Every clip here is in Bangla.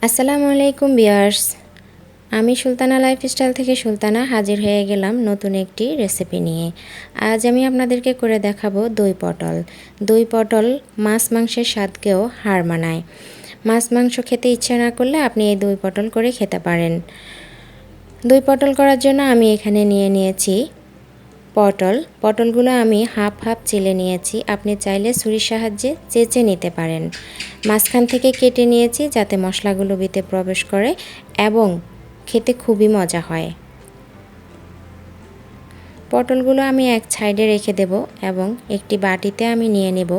আসসালামু আলাইকুম ভিউয়ার্স। আমি সুলতানা লাইফস্টাইল থেকে সুলতানা হাজির হয়ে গেলাম নতুন একটি রেসিপি নিয়ে। আজ আমি আপনাদেরকে করে দেখাবো দই পটল। দই পটল মাছ মাংসের স্বাদকেও হার মানায়। মাছ মাংস খেতে ইচ্ছে না করলে আপনি এই দই পটল করে খেতে পারেন। দই পটল করার জন্য আমি এখানে নিয়েছি পটলগুলো আমি হাফ হাফ চেলে নিয়েছি। আপনি চাইলে ছুরির সাহায্যে চেঁচে নিতে পারেন। মাঝখান থেকে কেটে নিয়েছি যাতে মশলাগুলো ভিতরে প্রবেশ করে এবং খেতে খুবই মজা হয়। পটলগুলো আমি এক সাইডে রেখে দেব এবং একটি বাটিতে আমি নিয়ে নেব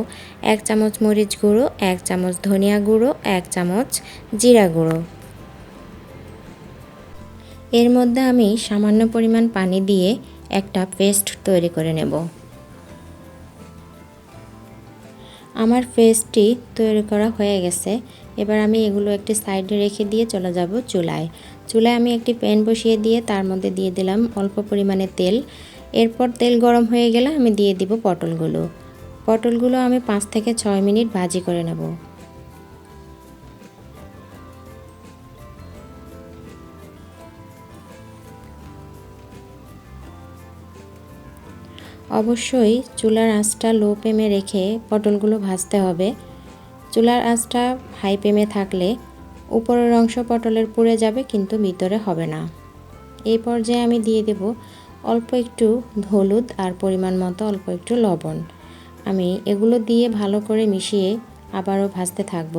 1 চামচ মরিচ গুঁড়ো, 1 চামচ ধনিয়া গুঁড়ো, 1 চামচ জিরা গুঁড়ো। এর মধ্যে আমি সামান্য পরিমাণ পানি দিয়ে একটা পেস্ট তৈরি করে নেব। আমার পেস্টটি তৈরি করা হয়ে গেছে। এবার আমি এগুলো একটি সাইডে রেখে দিয়ে চলে যাব চুলায়। আমি একটি প্যান বসিয়ে দিয়ে তার মধ্যে দিয়ে দিলাম অল্প পরিমাণে তেল। এরপর তেল গরম হয়ে গেলে আমি দিয়ে দিব পটলগুলো আমি 5 থেকে 6 মিনিট ভাজি করে নেব। অবশ্যই চুলার আঁচটা লো ফ্লেমে রেখে পটলগুলো ভাজতে হবে। চুলার আঁচটা হাই ফ্লেমে থাকলে উপরের অংশ পটলের পুড়ে যাবে কিন্তু ভিতরে হবে না। এই পর্যায়ে আমি দিয়ে দেব অল্প একটু হলুদ আর পরিমাণ মতো অল্প একটু লবণ। আমি এগুলো দিয়ে ভালো করে মিশিয়ে আবারও ভাজতে থাকব।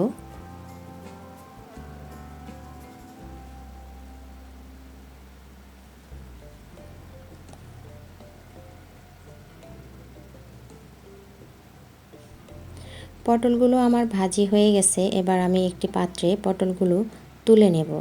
পটলগুলো আমার ভাজি হয়ে গেছে। এবার আমি একটি পাত্রে পটলগুলো তুলে নেব।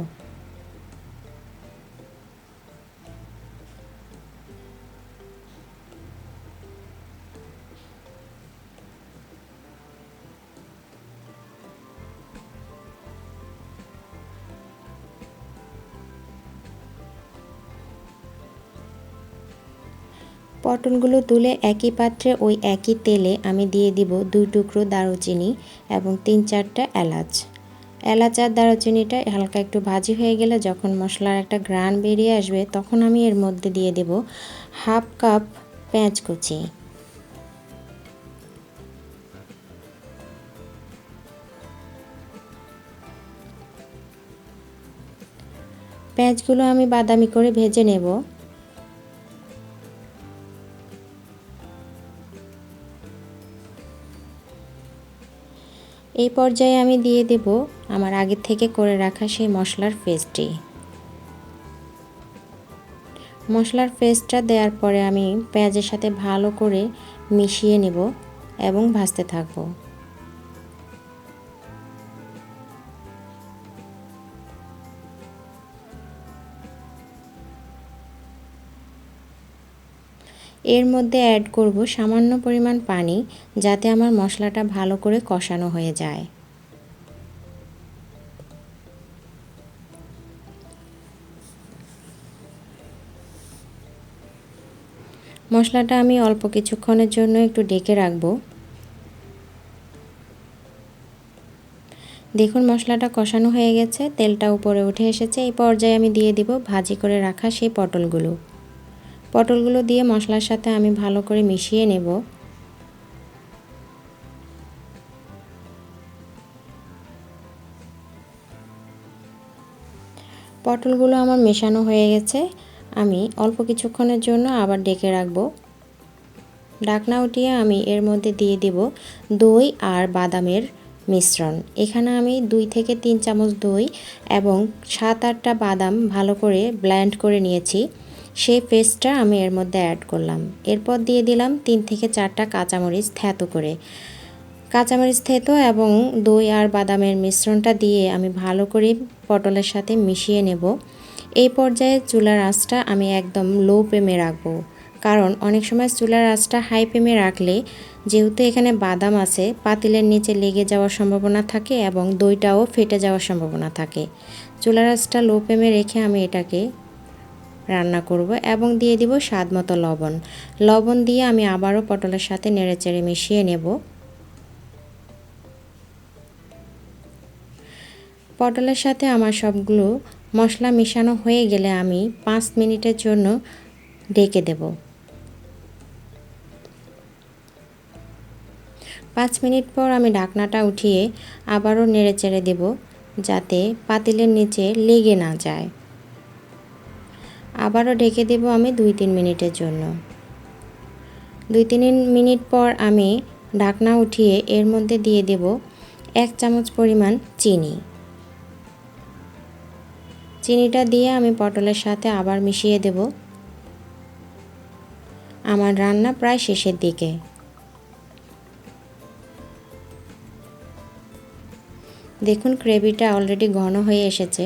পটলগুলো তুলে একই পাত্রে ওই একই তেলে আমি দিয়ে দিব 2 টুকরো দারুচিনি এবং 3-4টা এলাচ আর দারুচিনিটা হালকা একটু ভাজি হয়ে গেলে যখন মশলার একটা ঘ্রাণ বেরিয়ে আসবে তখন আমি এর মধ্যে দিয়ে দেব হাফ কাপ পেঁয়াজ কুচি। পেঁয়াজগুলো আমি বাদামি করে ভেজে নেব। এই পর্যায়ে আমি দিয়ে দেব আমার আগে থেকে করে রাখা সেই মশলার পেস্টটা দেওয়ার পরে আমি পেঁয়াজের সাথে ভালো করে মিশিয়ে নেব এবং ভাজতে থাকব। এর মধ্যে অ্যাড করব সামান্য পরিমাণ পানি যাতে আমার মশলাটা ভালো করে কষানো হয়ে যায়। মশলাটা আমি অল্প কিছুক্ষণের জন্য একটু ঢেকে রাখব। দেখুন মশলাটা কষানো হয়ে গেছে, তেলটা উপরে উঠে এসেছে। এই পর্যায়ে আমি দিয়ে দিব ভাজি করে রাখা সেই পটলগুলো দিয়ে মশলার সাথে আমি ভালো করে মিশিয়ে নেব। পটলগুলো আমার মেশানো হয়ে গেছে। আমি অল্প কিছুক্ষণের জন্য আবার ঢেকে রাখব। ঢাকনা উঠিয়ে আমি এর মধ্যে দিয়ে দেব দই আর বাদামের মিশ্রণ। এখানে আমি 2 থেকে 3 চামচ দই এবং 7-8টা বাদাম ভালো করে ব্লেন্ড করে নিয়েছি। সেই পেস্টটা আমি এর মধ্যে অ্যাড করলাম। এরপর দিয়ে দিলাম 3 থেকে 4টা কাঁচামরিচ থেতো এবং দই আর বাদামের মিশ্রণটা দিয়ে আমি ভালো করে পটলের সাথে মিশিয়ে নেব। এই পর্যায়ে চুলার আঁচটা আমি একদম লো ফ্লেমে রাখবো, কারণ অনেক সময় চুলার আঁচটা হাই ফ্লেমে রাখলে যেহেতু এখানে বাদাম আছে পাতিলের নিচে লেগে যাওয়ার সম্ভাবনা থাকে এবং দইটাও ফেটে যাওয়ার সম্ভাবনা থাকে। চুলার আঁচটা লো ফ্লেমে রেখে আমি এটাকে রান্না করব এবং দিয়ে দিব স্বাদমতো লবণ দিয়ে আমি আবারও পটলের সাথে নেড়েচেড়ে মিশিয়ে নেব। পটলের সাথে আমার সবগুলো মশলা মিশানো হয়ে গেলে আমি 5 মিনিটের জন্য ঢেকে দেব। 5 মিনিট পর আমি ঢাকনাটা উঠিয়ে আবারও নেড়েচেড়ে দেব, যাতে পাতিলের নিচে লেগে না যায়। আবারও ঢেকে দেব আমি 2-3 মিনিটের জন্য। 2-3 মিনিট পর আমি ঢাকনা উঠিয়ে এর মধ্যে দিয়ে দেব 1 চামচ পরিমাণ চিনি। চিনিটা দিয়ে আমি পটলের সাথে আবার মিশিয়ে দেব। আমার রান্না প্রায় শেষের দিকে। দেখুন গ্রেভিটা অলরেডি ঘন হয়ে এসেছে।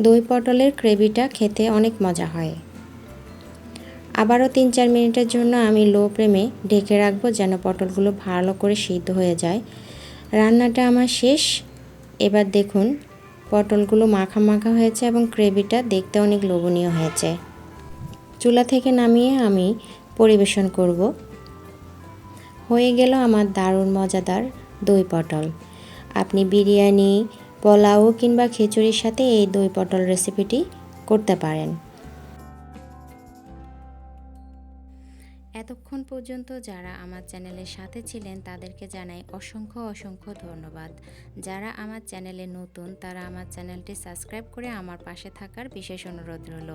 দই পটলের গ্রেভিটা খেতে অনেক মজা হয়। আবারও 3-4 মিনিটের জন্য আমি লো ফ্লেমে ঢেকে রাখবো, যেন পটলগুলো ভালো করে সিদ্ধ হয়ে যায়। রান্নাটা আমার শেষ। এবার দেখুন পটলগুলো মাখা মাখা হয়েছে এবং গ্রেভিটা দেখতে অনেক লোভনীয় হয়েছে। চুলা থেকে নামিয়ে আমি পরিবেশন করব। হয়ে গেল আমার দারুণ মজাদার দই পটল। আপনি বিরিয়ানি, পোলাও কিংবা খিচুড়ির সাথে এই দই পটল রেসিপিটি করতে পারেন। এতক্ষণ পর্যন্ত যারা আমার চ্যানেলের সাথে ছিলেন তাদেরকে জানাই অসংখ্য অসংখ্য ধন্যবাদ। যারা আমার চ্যানেলে নতুন তারা আমার চ্যানেলটি সাবস্ক্রাইব করে আমার পাশে থাকার বিশেষ অনুরোধ রইল।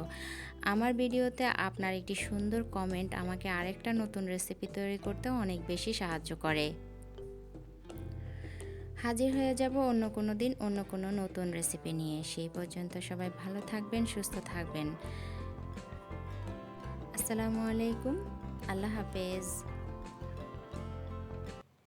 আমার ভিডিওতে আপনার একটি সুন্দর কমেন্ট আমাকে আরেকটা নতুন রেসিপি তৈরি করতে অনেক বেশি সাহায্য করে। হাজির হয়ে যাব অন্য কোনো দিন অন্য কোনো নতুন রেসিপি নিয়ে। সেই পর্যন্ত সবাই ভালো থাকবেন, সুস্থ থাকবেন। আসসালামু আলাইকুম, আল্লাহ হাফেজ।